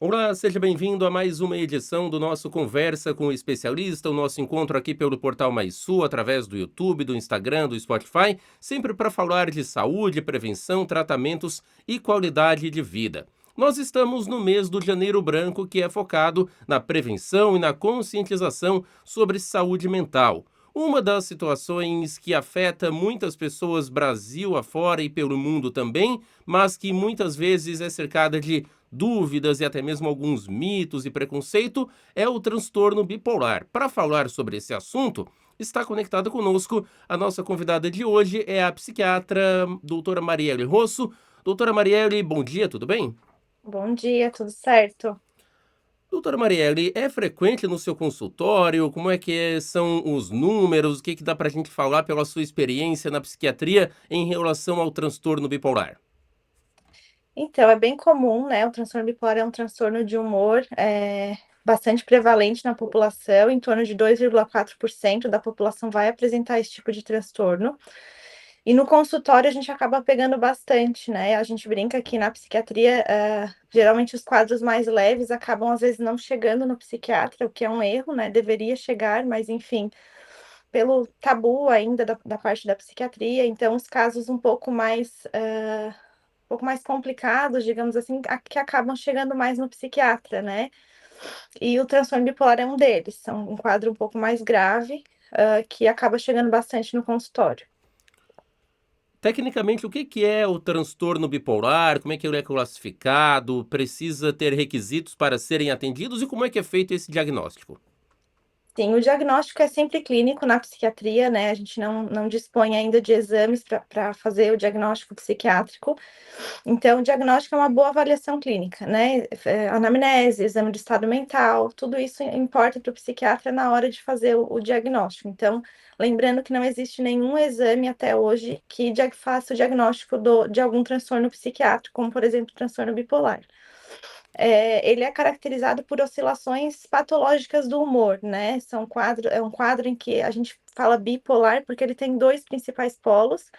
Olá, seja bem-vindo a mais uma edição do nosso Conversa com o Especialista, o nosso encontro aqui pelo Portal Mais Sul, através do YouTube, do Instagram, do Spotify, sempre para falar de saúde, prevenção, tratamentos e qualidade de vida. Nós estamos no mês do Janeiro Branco, que é focado na prevenção e na conscientização sobre saúde mental. Uma das situações que afeta muitas pessoas Brasil afora e pelo mundo também, mas que muitas vezes é cercada de dúvidas e até mesmo alguns mitos e preconceito, é o transtorno bipolar. Para falar sobre esse assunto, está conectada conosco a nossa convidada de hoje, é a psiquiatra doutora Marielle Rosso. Doutora Marielle, bom dia, tudo bem? Bom dia, tudo certo? Doutora Marielle, é frequente no seu consultório? Como é que são os números? O que dá para a gente falar pela sua experiência na psiquiatria em relação ao transtorno bipolar? Então, é bem comum, né? O transtorno bipolar é um transtorno de humor, bastante prevalente na população, em torno de 2,4% da população vai apresentar esse tipo de transtorno. E no consultório a gente acaba pegando bastante, né? A gente brinca que na psiquiatria, geralmente os quadros mais leves acabam às vezes não chegando no psiquiatra, o que é um erro, né? Deveria chegar, mas enfim, pelo tabu ainda da parte da psiquiatria, então os casos um pouco mais complicados, digamos assim, que acabam chegando mais no psiquiatra, né? E o transtorno bipolar é um deles, são um quadro um pouco mais grave, que acaba chegando bastante no consultório. Tecnicamente, o que é o transtorno bipolar? Como é que ele é classificado? Precisa ter requisitos para serem atendidos? E como é que é feito esse diagnóstico? Sim, o diagnóstico é sempre clínico na psiquiatria, né? A gente não dispõe ainda de exames para fazer o diagnóstico psiquiátrico. Então, o diagnóstico é uma boa avaliação clínica, né? Anamnese, exame do estado mental, tudo isso importa para o psiquiatra na hora de fazer o diagnóstico. Então, lembrando que não existe nenhum exame até hoje que faça o diagnóstico de algum transtorno psiquiátrico, como, por exemplo, transtorno bipolar. Ele é caracterizado por oscilações patológicas do humor, né? É um quadro em que a gente fala bipolar porque ele tem dois principais polos,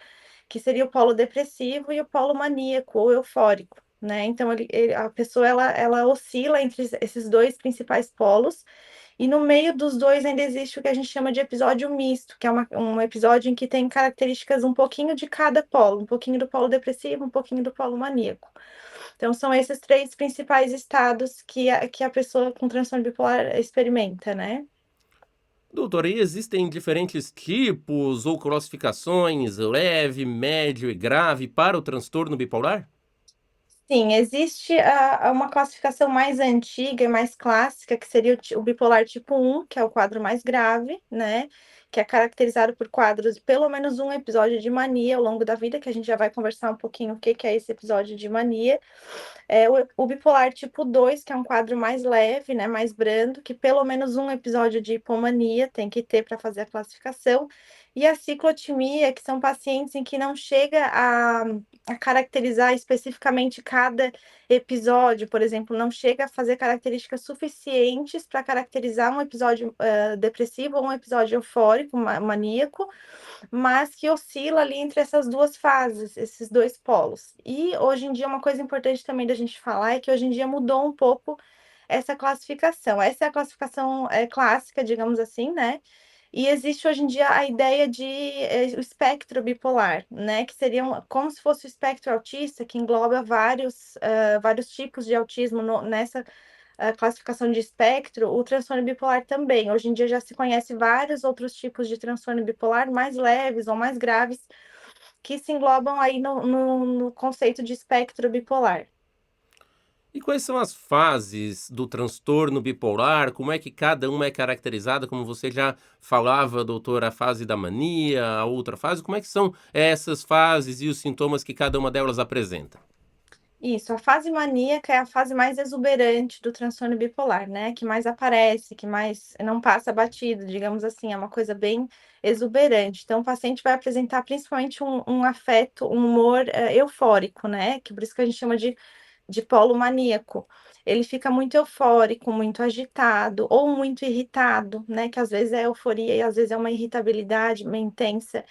que seria o polo depressivo e o polo maníaco ou eufórico, né? Então a pessoa ela oscila entre esses dois principais polos e no meio dos dois ainda existe o que a gente chama de episódio misto, que é um episódio em que tem características um pouquinho de cada polo, um pouquinho do polo depressivo, um pouquinho do polo maníaco. Então são esses três principais estados que a pessoa com transtorno bipolar experimenta, né? Doutor, e existem diferentes tipos ou classificações, leve, médio e grave, para o transtorno bipolar? Sim, existe uma classificação mais antiga e mais clássica, que seria o bipolar tipo 1, que é o quadro mais grave, né? Que é caracterizado por quadros de pelo menos um episódio de mania ao longo da vida, que a gente já vai conversar um pouquinho o que que é esse episódio de mania. O bipolar tipo 2, que é um quadro mais leve, né? Mais brando, que pelo menos um episódio de hipomania tem que ter para fazer a classificação. E a ciclotimia, que são pacientes em que não chega a caracterizar especificamente cada episódio, por exemplo, não chega a fazer características suficientes para caracterizar um episódio depressivo ou um episódio eufórico, maníaco, mas que oscila ali entre essas duas fases, esses dois polos. E hoje em dia, uma coisa importante também da gente falar é que hoje em dia mudou um pouco essa classificação. Essa é a classificação clássica, digamos assim, né? E existe hoje em dia a ideia de o espectro bipolar, né? Que seria como se fosse o espectro autista, que engloba vários tipos de autismo nessa classificação de espectro, o transtorno bipolar também. Hoje em dia já se conhece vários outros tipos de transtorno bipolar, mais leves ou mais graves, que se englobam aí no conceito de espectro bipolar. E quais são as fases do transtorno bipolar? Como é que cada uma é caracterizada? Como você já falava, doutor, a fase da mania, a outra fase. Como é que são essas fases e os sintomas que cada uma delas apresenta? Isso, a fase maníaca é a fase mais exuberante do transtorno bipolar, né? Que mais aparece, que mais não passa batido, digamos assim, é uma coisa bem exuberante. Então, o paciente vai apresentar principalmente um afeto, um humor eufórico, né? Que por isso que a gente chama de polo maníaco. Ele fica muito eufórico, muito agitado ou muito irritado, né? Que às vezes é euforia e às vezes é uma irritabilidade meio intensa.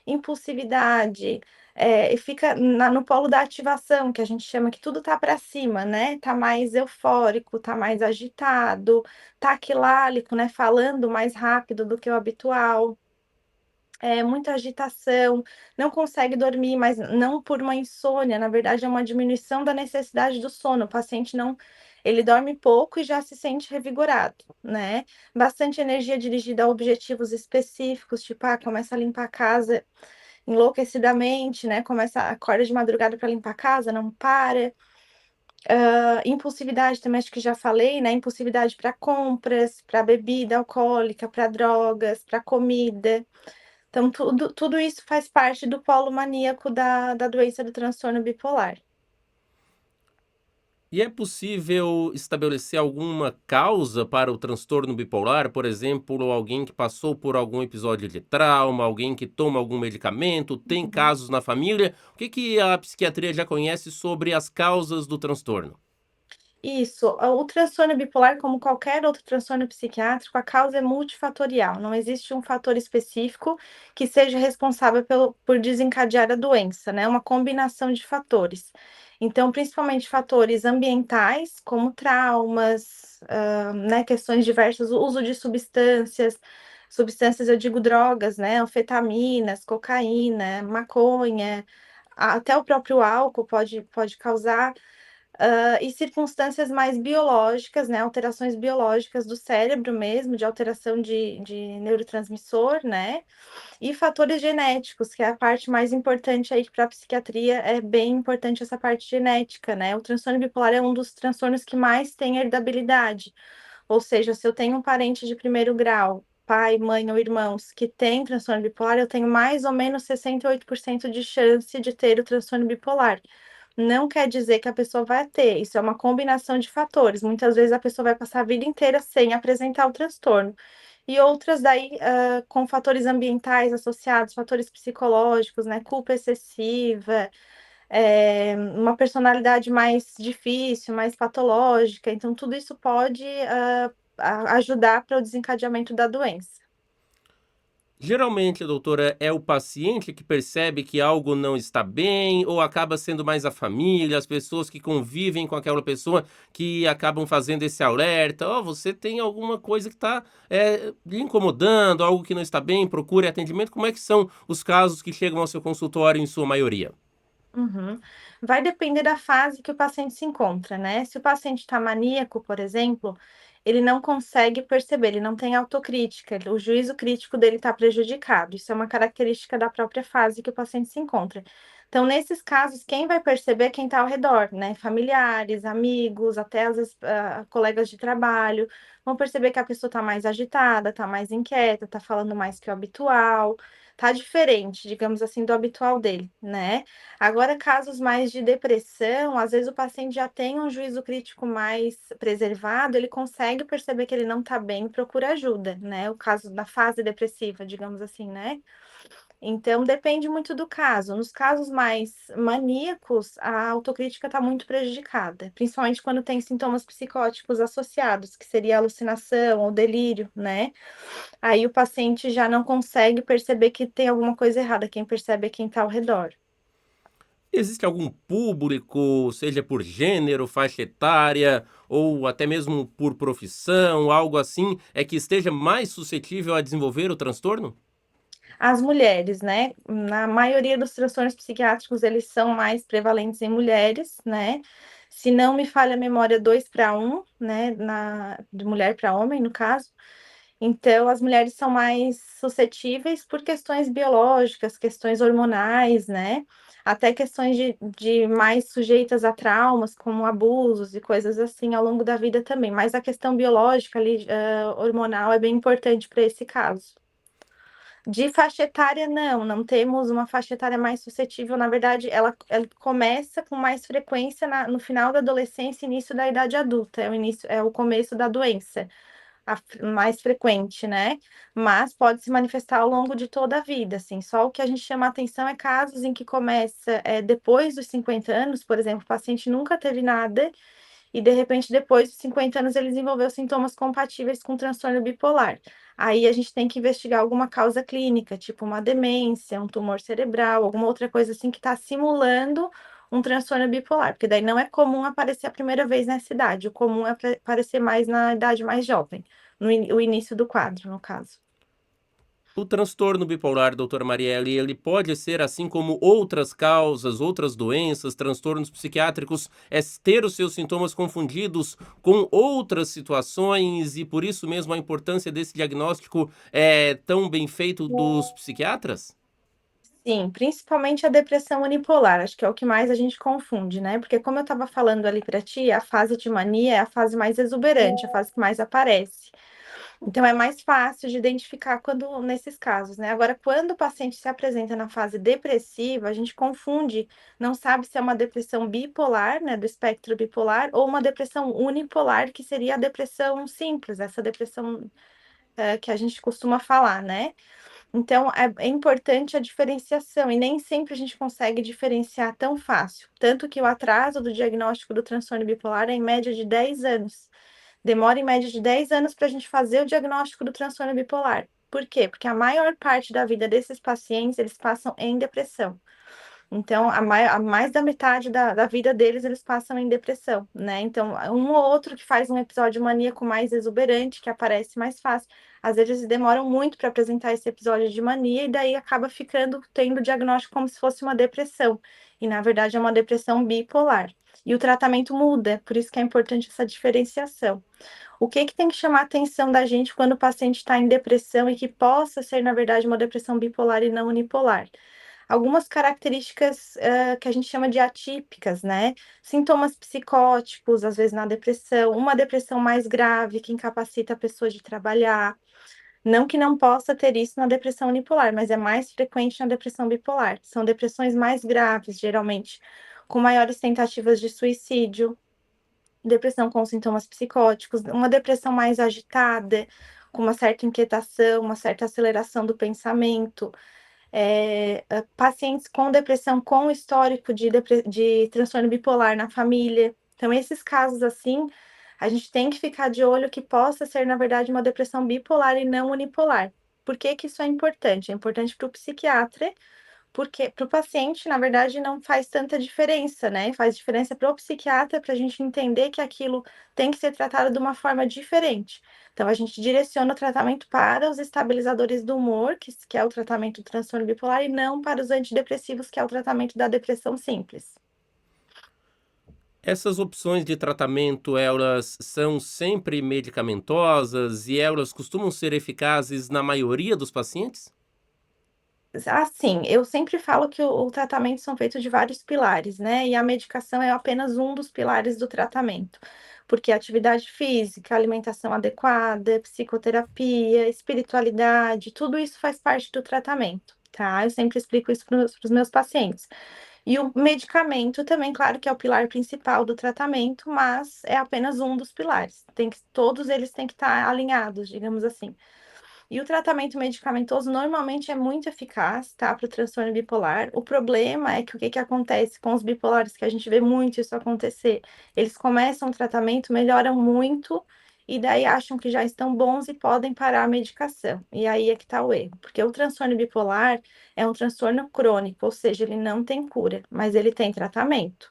impulsividade, e fica no polo da ativação, que a gente chama que tudo tá para cima, né? Tá mais eufórico, tá mais agitado, taquilálico, né? Falando mais rápido do que o habitual, muita agitação, não consegue dormir, mas não por uma insônia, na verdade é uma diminuição da necessidade do sono. O paciente não, ele dorme pouco e já se sente revigorado, né? Bastante energia dirigida a objetivos específicos, tipo, começa a limpar a casa enlouquecidamente, né? Começa, acorda de madrugada para limpar a casa, não para. Impulsividade também, acho que já falei, né? Impulsividade para compras, para bebida alcoólica, para drogas, para comida. Então, tudo isso faz parte do polo maníaco da doença do transtorno bipolar. E é possível estabelecer alguma causa para o transtorno bipolar? Por exemplo, alguém que passou por algum episódio de trauma, alguém que toma algum medicamento, tem Uhum. casos na família? O que que a psiquiatria já conhece sobre as causas do transtorno? Isso, o transtorno bipolar, como qualquer outro transtorno psiquiátrico, a causa é multifatorial. Não existe um fator específico que seja responsável por desencadear a doença, né? É uma combinação de fatores. Então, principalmente fatores ambientais, como traumas, né? Questões diversas, o uso de substâncias, eu digo drogas, né? Anfetaminas, cocaína, maconha, até o próprio álcool pode causar. E circunstâncias mais biológicas, né, alterações biológicas do cérebro mesmo, de alteração de neurotransmissor, né, e fatores genéticos, que é a parte mais importante aí para a psiquiatria, é bem importante essa parte genética, né, o transtorno bipolar é um dos transtornos que mais tem heredabilidade, ou seja, se eu tenho um parente de primeiro grau, pai, mãe ou irmãos que tem transtorno bipolar, eu tenho mais ou menos 68% de chance de ter o transtorno bipolar. Não quer dizer que a pessoa vai ter, isso é uma combinação de fatores. Muitas vezes a pessoa vai passar a vida inteira sem apresentar o transtorno. E outras daí com fatores ambientais associados, fatores psicológicos, né? Culpa excessiva, uma personalidade mais difícil, mais patológica. Então, tudo isso pode ajudar para o desencadeamento da doença. Geralmente, doutora, é o paciente que percebe que algo não está bem ou acaba sendo mais a família, as pessoas que convivem com aquela pessoa que acabam fazendo esse alerta: "Ó, você tem alguma coisa que está lhe incomodando, algo que não está bem, procure atendimento". Como é que são os casos que chegam ao seu consultório em sua maioria? Uhum. Vai depender da fase que o paciente se encontra, né? Se o paciente está maníaco, por exemplo, ele não consegue perceber, ele não tem autocrítica, o juízo crítico dele está prejudicado. Isso é uma característica da própria fase que o paciente se encontra. Então, nesses casos, quem vai perceber é quem está ao redor, né? Familiares, amigos, até às vezes colegas de trabalho, vão perceber que a pessoa está mais agitada, está mais inquieta, está falando mais que o habitual, tá diferente, digamos assim, do habitual dele, né? Agora, casos mais de depressão, às vezes o paciente já tem um juízo crítico mais preservado, ele consegue perceber que ele não está bem e procura ajuda, né? O caso da fase depressiva, digamos assim, né? Então, depende muito do caso. Nos casos mais maníacos, a autocrítica está muito prejudicada, principalmente quando tem sintomas psicóticos associados, que seria alucinação ou delírio, né? Aí o paciente já não consegue perceber que tem alguma coisa errada, quem percebe é quem está ao redor. Existe algum público, seja por gênero, faixa etária ou até mesmo por profissão, algo assim, que esteja mais suscetível a desenvolver o transtorno? As mulheres, né, na maioria dos transtornos psiquiátricos, eles são mais prevalentes em mulheres, né, se não me falha a memória, 2 para 1, né, de mulher para homem, no caso. Então, as mulheres são mais suscetíveis por questões biológicas, questões hormonais, né, até questões de mais sujeitas a traumas, como abusos e coisas assim, ao longo da vida também. Mas a questão biológica ali, hormonal, é bem importante para esse caso. De faixa etária, não temos uma faixa etária mais suscetível, na verdade, ela começa com mais frequência no final da adolescência e início da idade adulta, é o começo da doença, mais frequente, né? Mas pode se manifestar ao longo de toda a vida, assim, só o que a gente chama a atenção é casos em que começa, depois dos 50 anos, por exemplo, o paciente nunca teve nada e de repente depois dos 50 anos ele desenvolveu sintomas compatíveis com transtorno bipolar. Aí a gente tem que investigar alguma causa clínica, tipo uma demência, um tumor cerebral, alguma outra coisa assim que está simulando um transtorno bipolar, porque daí não é comum aparecer a primeira vez nessa idade, o comum é aparecer mais na idade mais jovem, o início do quadro, no caso. O transtorno bipolar, doutora Marielle, ele pode ser, assim como outras causas, outras doenças, transtornos psiquiátricos, ter os seus sintomas confundidos com outras situações e por isso mesmo a importância desse diagnóstico é tão bem feito dos psiquiatras? Sim, principalmente a depressão unipolar, acho que é o que mais a gente confunde, né? Porque como eu estava falando ali para ti, a fase de mania é a fase mais exuberante, a fase que mais aparece. Então é mais fácil de identificar quando nesses casos, né? Agora, quando o paciente se apresenta na fase depressiva, a gente confunde, não sabe se é uma depressão bipolar, né, do espectro bipolar, ou uma depressão unipolar, que seria a depressão simples, essa depressão que a gente costuma falar, né? Então, é importante a diferenciação, e nem sempre a gente consegue diferenciar tão fácil. Tanto que o atraso do diagnóstico do transtorno bipolar é em média de 10 anos. Demora em média de 10 anos para a gente fazer o diagnóstico do transtorno bipolar. Por quê? Porque a maior parte da vida desses pacientes, eles passam em depressão. Então, a mais da metade da vida deles, eles passam em depressão, né? Então, um ou outro que faz um episódio maníaco mais exuberante, que aparece mais fácil, às vezes eles demoram muito para apresentar esse episódio de mania, e daí acaba ficando, tendo o diagnóstico como se fosse uma depressão. E, na verdade, é uma depressão bipolar. E o tratamento muda, por isso que é importante essa diferenciação. O que que tem que chamar a atenção da gente quando o paciente está em depressão e que possa ser, na verdade, uma depressão bipolar e não unipolar? Algumas características que a gente chama de atípicas, né? Sintomas psicóticos, às vezes na depressão, uma depressão mais grave que incapacita a pessoa de trabalhar. Não que não possa ter isso na depressão unipolar, mas é mais frequente na depressão bipolar. São depressões mais graves, geralmente, com maiores tentativas de suicídio, depressão com sintomas psicóticos, uma depressão mais agitada, com uma certa inquietação, uma certa aceleração do pensamento, pacientes com depressão com histórico de transtorno bipolar na família. Então, esses casos assim, a gente tem que ficar de olho que possa ser, na verdade, uma depressão bipolar e não unipolar. Por que que isso é importante? É importante para o psiquiatra, porque para o paciente, na verdade, não faz tanta diferença, né? Faz diferença para o psiquiatra, para a gente entender que aquilo tem que ser tratado de uma forma diferente. Então, a gente direciona o tratamento para os estabilizadores do humor, que é o tratamento do transtorno bipolar, e não para os antidepressivos, que é o tratamento da depressão simples. Essas opções de tratamento, elas são sempre medicamentosas e elas costumam ser eficazes na maioria dos pacientes? Assim, eu sempre falo que o tratamento são feitos de vários pilares, né? E a medicação é apenas um dos pilares do tratamento, porque atividade física, alimentação adequada, psicoterapia, espiritualidade, tudo isso faz parte do tratamento, tá? Eu sempre explico isso para os meus pacientes. E o medicamento também, claro que é o pilar principal do tratamento, mas é apenas um dos pilares. Todos eles têm que estar alinhados, digamos assim. E o tratamento medicamentoso normalmente é muito eficaz, tá, para o transtorno bipolar. O problema é que o que que acontece com os bipolares, que a gente vê muito isso acontecer? Eles começam o tratamento, melhoram muito, e daí acham que já estão bons e podem parar a medicação. E aí é que está o erro, porque o transtorno bipolar é um transtorno crônico, ou seja, ele não tem cura, mas ele tem tratamento.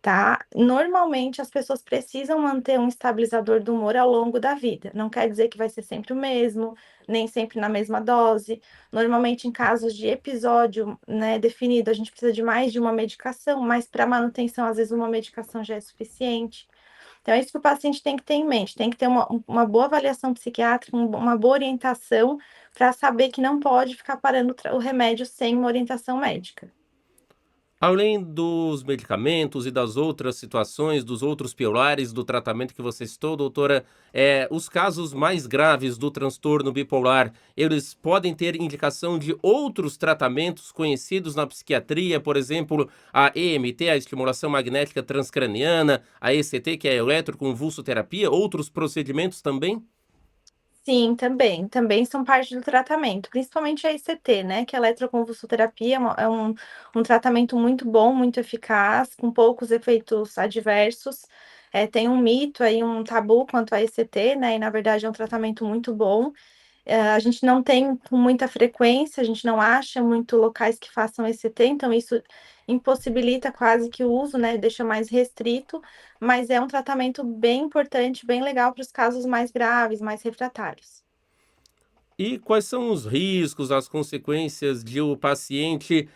Tá? Normalmente as pessoas precisam manter um estabilizador do humor ao longo da vida. Não quer dizer que vai ser sempre o mesmo, nem sempre na mesma dose. Normalmente, em casos de episódio, né, definido, a gente precisa de mais de uma medicação, mas para manutenção, às vezes, uma medicação já é suficiente. Então, é isso que o paciente tem que ter em mente, tem que ter uma boa avaliação psiquiátrica, uma boa orientação para saber que não pode ficar parando o remédio sem uma orientação médica. Além dos medicamentos e das outras situações, dos outros pilares do tratamento que você citou, doutora, os casos mais graves do transtorno bipolar, eles podem ter indicação de outros tratamentos conhecidos na psiquiatria, por exemplo, a EMT, a estimulação magnética transcraniana, a ECT, que é a eletroconvulsoterapia, outros procedimentos também? Sim, também são parte do tratamento, principalmente a ECT, né, que é a eletroconvulsoterapia, um tratamento muito bom, muito eficaz, com poucos efeitos adversos, Tem um mito aí, um tabu quanto a ECT, né? E na verdade é um tratamento muito bom. A gente não tem com muita frequência, a gente não acha muito locais que façam ECT, então isso impossibilita quase que o uso, né? Deixa mais restrito, mas é um tratamento bem importante, bem legal para os casos mais graves, mais refratários. E quais são os riscos, as consequências de o paciente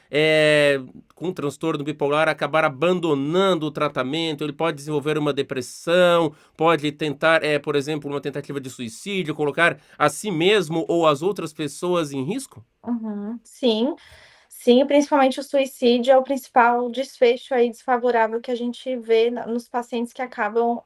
com transtorno bipolar acabar abandonando o tratamento? Ele pode desenvolver uma depressão, pode tentar, por exemplo, uma tentativa de suicídio, colocar a si mesmo ou as outras pessoas em risco? Uhum, sim. Sim, principalmente o suicídio é o principal desfecho aí desfavorável que a gente vê nos pacientes que acabam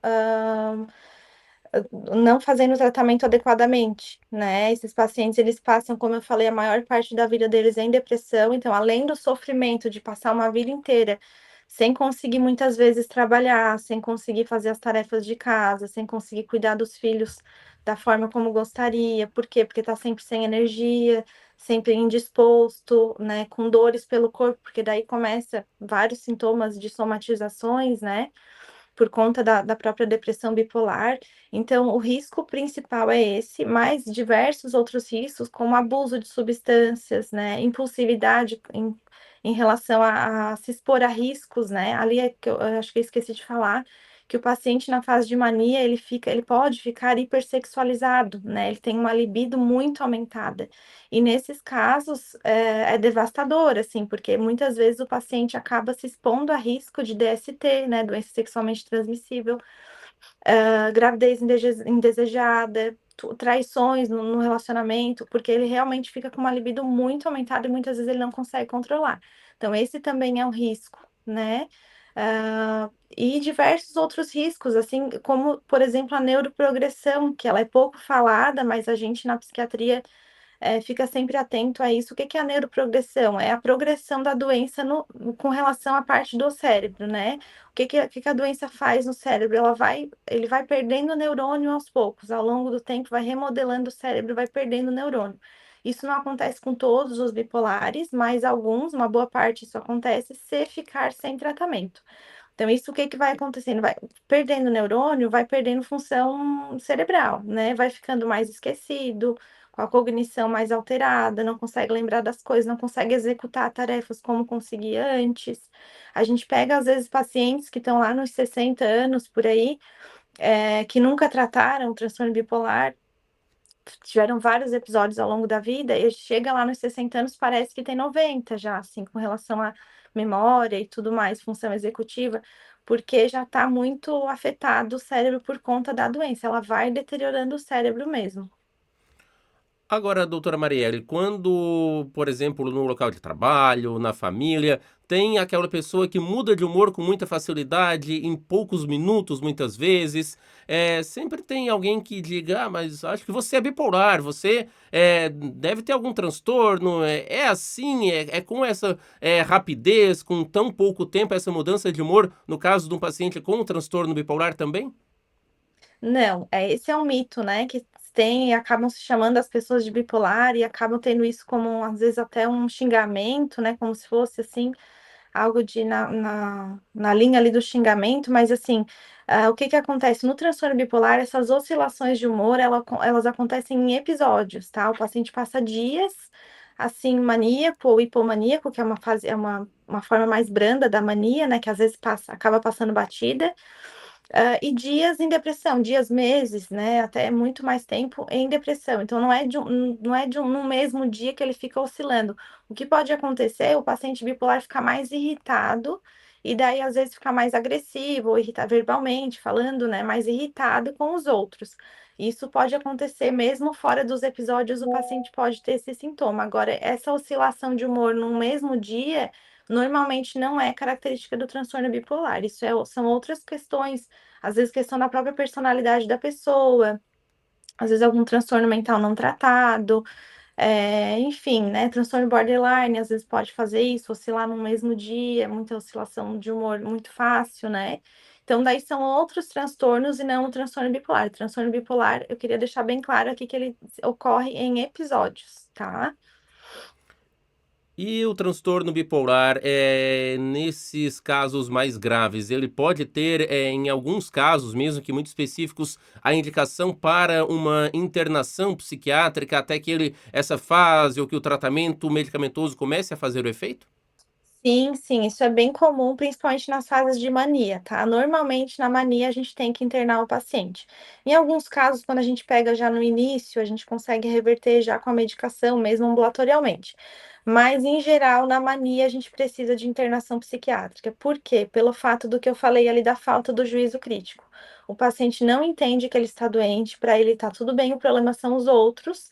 não fazendo o tratamento adequadamente, né? Esses pacientes, eles passam, como eu falei, a maior parte da vida deles em depressão, então, além do sofrimento de passar uma vida inteira sem conseguir muitas vezes trabalhar, sem conseguir fazer as tarefas de casa, sem conseguir cuidar dos filhos da forma como gostaria. Por quê? Porque tá sempre sem energia, sempre indisposto, né, com dores pelo corpo, porque daí começa vários sintomas de somatizações, né? Por conta da própria depressão bipolar. Então, o risco principal é esse, mas diversos outros riscos, como abuso de substâncias, né, impulsividade em relação a se expor a riscos, né? Ali é que eu acho que eu esqueci de falar que o paciente na fase de mania, ele pode ficar hipersexualizado, né? Ele tem uma libido muito aumentada. E nesses casos é devastador, assim, porque muitas vezes o paciente acaba se expondo a risco de DST, né, doença sexualmente transmissível, gravidez indesejada, traições no relacionamento, porque ele realmente fica com uma libido muito aumentada e muitas vezes ele não consegue controlar. Então, esse também é um risco, né? E diversos outros riscos, assim como, por exemplo, a neuroprogressão, que ela é pouco falada, mas a gente na psiquiatria fica sempre atento a isso. O que que é a neuroprogressão? É a progressão da doença com relação à parte do cérebro, né? O que que a doença faz no cérebro? Ele vai perdendo neurônio aos poucos, ao longo do tempo, vai remodelando o cérebro, vai perdendo neurônio. Isso não acontece com todos os bipolares, mas alguns, uma boa parte, isso acontece se ficar sem tratamento. Então, isso o que que vai acontecendo? Vai perdendo neurônio, vai perdendo função cerebral, né? Vai ficando mais esquecido, com a cognição mais alterada, não consegue lembrar das coisas, não consegue executar tarefas como conseguia antes. A gente pega, às vezes, pacientes que estão lá nos 60 anos, por aí, que nunca trataram o transtorno bipolar, tiveram vários episódios ao longo da vida, e chega lá nos 60 anos, parece que tem 90 já, assim, com relação à memória e tudo mais, função executiva, porque já está muito afetado o cérebro por conta da doença, ela vai deteriorando o cérebro mesmo. Agora, doutora Marielle, quando, por exemplo, no local de trabalho, na família, tem aquela pessoa que muda de humor com muita facilidade, em poucos minutos, muitas vezes, sempre tem alguém que diga, ah, mas acho que você é bipolar, você deve ter algum transtorno, é assim, é com essa rapidez, com tão pouco tempo, essa mudança de humor, no caso de um paciente com um transtorno bipolar também? Não, esse é um mito, né? Que tem e acabam se chamando as pessoas de bipolar e acabam tendo isso como, às vezes, até um xingamento, né? Como se fosse assim, algo de na linha ali do xingamento, mas assim, o que que acontece? No transtorno bipolar, essas oscilações de humor, elas acontecem em episódios, tá? O paciente passa dias assim, maníaco ou hipomaníaco, que é uma fase, uma forma mais branda da mania, né? Que às vezes acaba passando batida. E dias em depressão, dias, meses, né? Até muito mais tempo em depressão. Então, não é num mesmo dia que ele fica oscilando. O que pode acontecer é o paciente bipolar ficar mais irritado e daí, às vezes, ficar mais agressivo ou irritar verbalmente, falando, né? Mais irritado com os outros. Isso pode acontecer mesmo fora dos episódios, o paciente pode ter esse sintoma. Agora, essa oscilação de humor no mesmo dia normalmente não é característica do transtorno bipolar. Isso são outras questões, às vezes questão da própria personalidade da pessoa, às vezes algum transtorno mental não tratado, enfim, né? Transtorno borderline, às vezes pode fazer isso, oscilar no mesmo dia, muita oscilação de humor muito fácil, né? Então, daí são outros transtornos e não o transtorno bipolar. O transtorno bipolar, eu queria deixar bem claro aqui que ele ocorre em episódios, tá? E o transtorno bipolar, nesses casos mais graves, ele pode ter, em alguns casos, mesmo que muito específicos, a indicação para uma internação psiquiátrica até que essa fase ou que o tratamento medicamentoso comece a fazer o efeito? Sim, sim, isso é bem comum, principalmente nas fases de mania, tá? Normalmente, na mania, a gente tem que internar o paciente. Em alguns casos, quando a gente pega já no início, a gente consegue reverter já com a medicação, mesmo ambulatorialmente. Mas, em geral, na mania, a gente precisa de internação psiquiátrica. Por quê? Pelo fato do que eu falei ali da falta do juízo crítico. O paciente não entende que ele está doente, para ele tá tudo bem, o problema são os outros.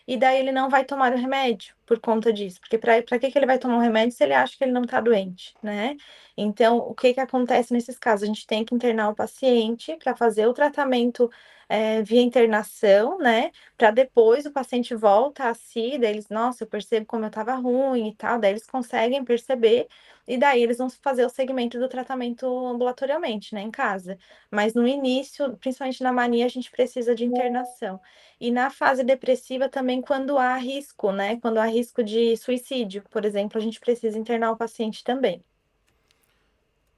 E daí ele não vai tomar o remédio por conta disso, porque para que ele vai tomar um remédio se ele acha que ele não está doente, né? Então, o que que acontece nesses casos? A gente tem que internar o paciente para fazer o tratamento via internação, né? Para depois o paciente volta a si, daí eles, nossa, eu percebo como eu estava ruim e tal, daí eles conseguem perceber, e daí eles vão fazer o segmento do tratamento ambulatorialmente, né, em casa. Mas no início, principalmente na mania, a gente precisa de internação. E na fase depressiva também, quando há risco, né? Quando há risco de suicídio, por exemplo, a gente precisa internar o paciente também.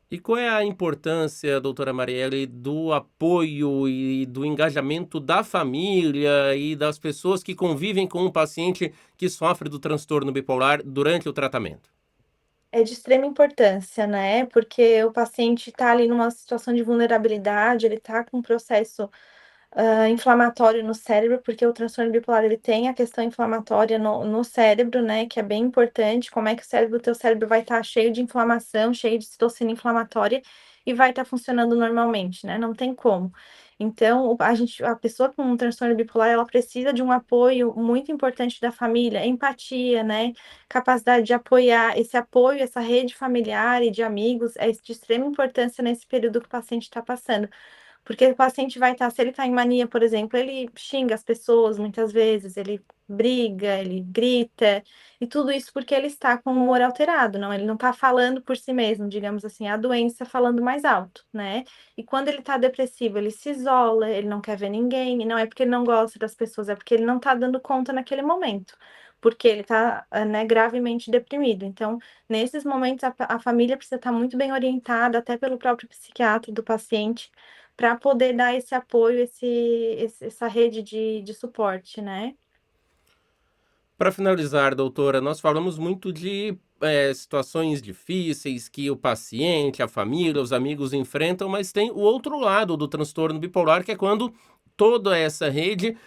E qual é a importância, doutora Marielle, do apoio e do engajamento da família e das pessoas que convivem com um paciente que sofre do transtorno bipolar durante o tratamento? É de extrema importância, né? Porque o paciente está ali numa situação de vulnerabilidade, ele está com um processo inflamatório no cérebro, porque o transtorno bipolar ele tem a questão inflamatória no cérebro, né? Que é bem importante. Como é que o teu cérebro vai estar cheio de inflamação, cheio de citocina inflamatória e vai estar funcionando normalmente, né? Não tem como. Então, a pessoa com um transtorno bipolar, ela precisa de um apoio muito importante da família, empatia, né? Capacidade de apoiar, esse apoio, essa rede familiar e de amigos é de extrema importância nesse período que o paciente está passando. Porque o paciente vai estar, se ele está em mania, por exemplo, ele xinga as pessoas muitas vezes, ele briga, ele grita, e tudo isso porque ele está com o humor alterado, não, ele não está falando por si mesmo, digamos assim, a doença falando mais alto, né? E quando ele está depressivo, ele se isola, ele não quer ver ninguém, e não é porque ele não gosta das pessoas, é porque ele não está dando conta naquele momento. Porque ele está, né, gravemente deprimido. Então, nesses momentos, a família precisa estar muito bem orientada, até pelo próprio psiquiatra do paciente, para poder dar esse apoio, essa rede de suporte, né? Para finalizar, doutora, nós falamos muito de situações difíceis que o paciente, a família, os amigos enfrentam, mas tem o outro lado do transtorno bipolar, que é quando toda essa rede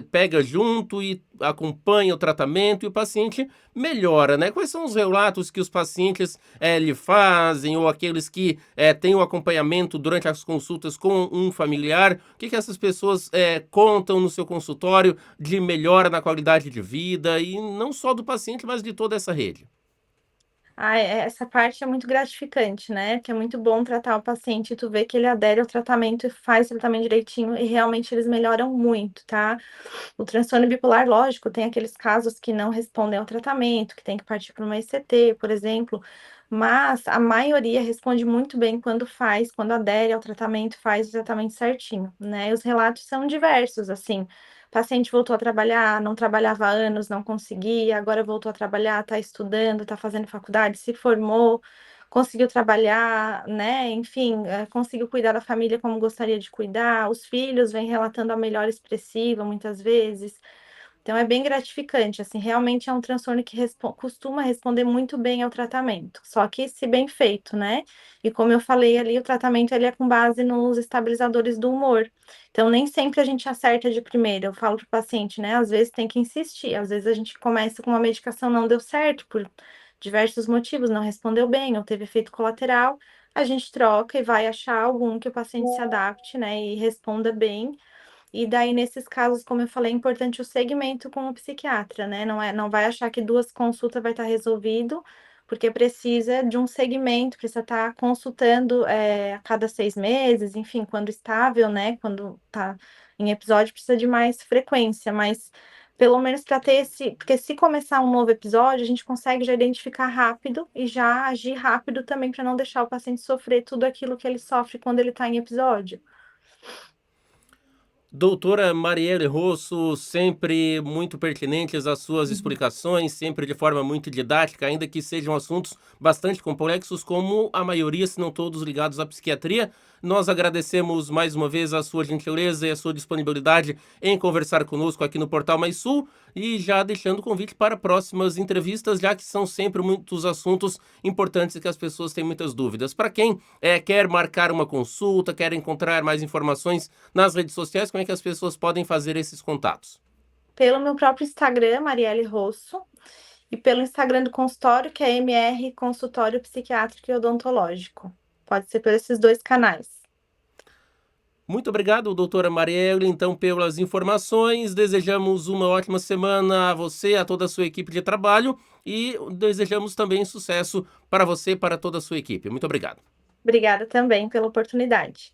pega junto e acompanha o tratamento e o paciente melhora, né? Quais são os relatos que os pacientes lhe fazem ou aqueles que têm o acompanhamento durante as consultas com um familiar? O que essas pessoas contam no seu consultório de melhora na qualidade de vida e não só do paciente, mas de toda essa rede? Essa parte é muito gratificante, né? Que é muito bom tratar o paciente e tu vê que ele adere ao tratamento e faz o tratamento direitinho e realmente eles melhoram muito, tá? O transtorno bipolar, lógico, tem aqueles casos que não respondem ao tratamento, que tem que partir para uma ECT, por exemplo, mas a maioria responde muito bem quando faz, quando adere ao tratamento, faz o tratamento certinho, né? E os relatos são diversos, assim. O paciente voltou a trabalhar, não trabalhava há anos, não conseguia, agora voltou a trabalhar, está estudando, está fazendo faculdade, se formou, conseguiu trabalhar, né? Enfim, conseguiu cuidar da família como gostaria de cuidar. Os filhos vêm relatando a melhora expressiva muitas vezes. Então é bem gratificante, assim, realmente é um transtorno que costuma responder muito bem ao tratamento, só que se bem feito, né? E como eu falei ali, o tratamento ele é com base nos estabilizadores do humor. Então nem sempre a gente acerta de primeira. Eu falo para o paciente, né? Às vezes tem que insistir, às vezes a gente começa com uma medicação, não deu certo por diversos motivos, não respondeu bem ou teve efeito colateral, a gente troca e vai achar algum que o paciente se adapte, né? E responda bem. E daí, nesses casos, como eu falei, é importante o segmento com o psiquiatra, né? Não vai achar que duas consultas vai estar resolvido, porque precisa de um segmento, precisa estar consultando a cada 6 meses, enfim, quando estável, né? Quando tá em episódio, precisa de mais frequência, mas pelo menos para ter esse. Porque se começar um novo episódio, a gente consegue já identificar rápido e já agir rápido também para não deixar o paciente sofrer tudo aquilo que ele sofre quando ele está em episódio. Doutora Marielle Rosso, sempre muito pertinentes as suas Uhum. explicações, sempre de forma muito didática, ainda que sejam assuntos bastante complexos, como a maioria, se não todos, ligados à psiquiatria. Nós agradecemos mais uma vez a sua gentileza e a sua disponibilidade em conversar conosco aqui no Portal Mais Sul e já deixando o convite para próximas entrevistas, já que são sempre muitos assuntos importantes e que as pessoas têm muitas dúvidas. Para quem quer marcar uma consulta, quer encontrar mais informações nas redes sociais, como é que as pessoas podem fazer esses contatos? Pelo meu próprio Instagram, Marielle Rosso, e pelo Instagram do consultório, que é MR Consultório Psiquiátrico e Odontológico. Pode ser por esses dois canais. Muito obrigado, doutora Marielle, então, pelas informações. Desejamos uma ótima semana a você, a toda a sua equipe de trabalho e desejamos também sucesso para você e para toda a sua equipe. Muito obrigado. Obrigada também pela oportunidade.